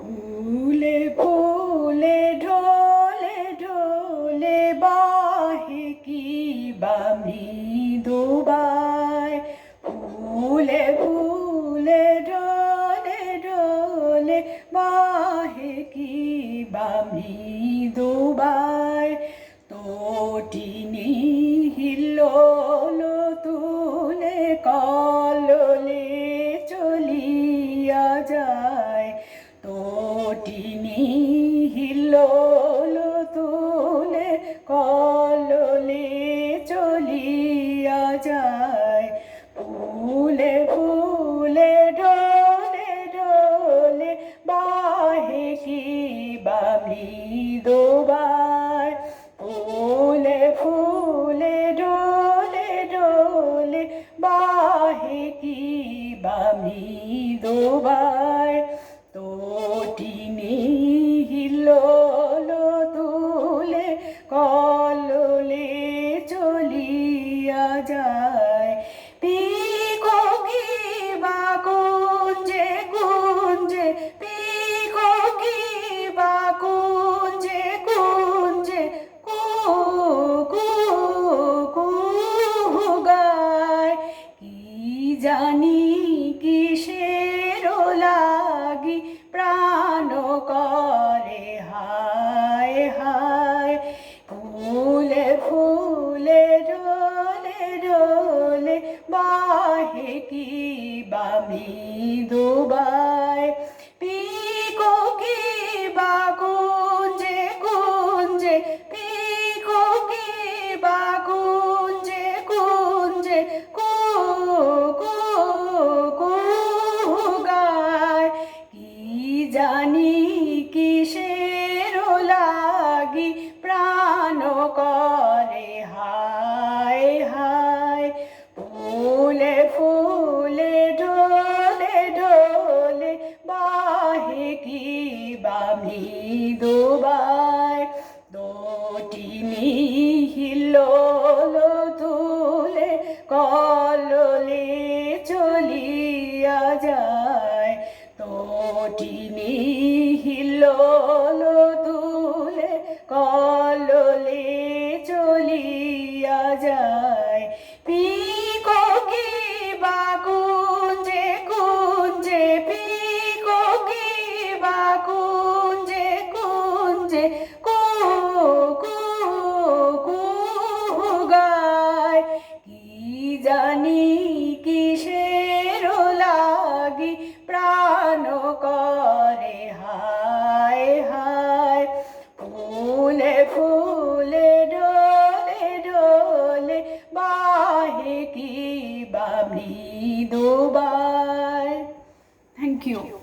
ফুলে ফুলে ঢোলে ঢোলে বাহে কি বা মৃদুবায় ফুলে ফুলে ঢোলে ঢোলে বাহে কি বা মৃদুবায় তটিনী হিল্লোল তুলে কললে চলিয়া যায় তটিনী হিল্লোল তুলে কললে চলিয়া যায় ফুলে ফুলে ঢোলে ঢোলে বাহে কি বা মৃদুবায় ফুলে ফুলে ঢোলে ঢোলে বাহে কি বা মৃদুবায় তটিনী হিল্লোল তুলে কললে চলিয়া যায় পিকোকি বা কুঞ্জে কুঞ্জে পিকোকি বা কুঞ্জে কুঞ্জে কু গায় কি জানি কিসের লাগি প্রাণ করে হায় হায় ফুলে ফুলে ঢোলে ঢোলে বাহে কি বা মৃদুবায় পিকোকি বা কুঞ্জে কুঞ্জে পিকোকি বা কুঞ্জে কুঞ্জে কু গায় কি জানি কিসের লাগি প্রাণ করে হায় হায় ফুলে ফুলে ঢোলে ঢোলে বাহে কি বা মৃদুবায় তটিনী হিল্লোল তুলে কললে চলিয়া যায় তটিনী হিল্লোল তুলে কললে চলিয়া যায় পিকোকি বা কুঞ্জে কুঞ্জে পিকোকি বা কুঞ্জে কুঞ্জে কু গায় কি জানি কিসের লাগি প্রাণ করে হায় হায় ফুলে ফুলে ঢোলে ঢোলে বাহে কি বা মৃদুবায়। Thank you.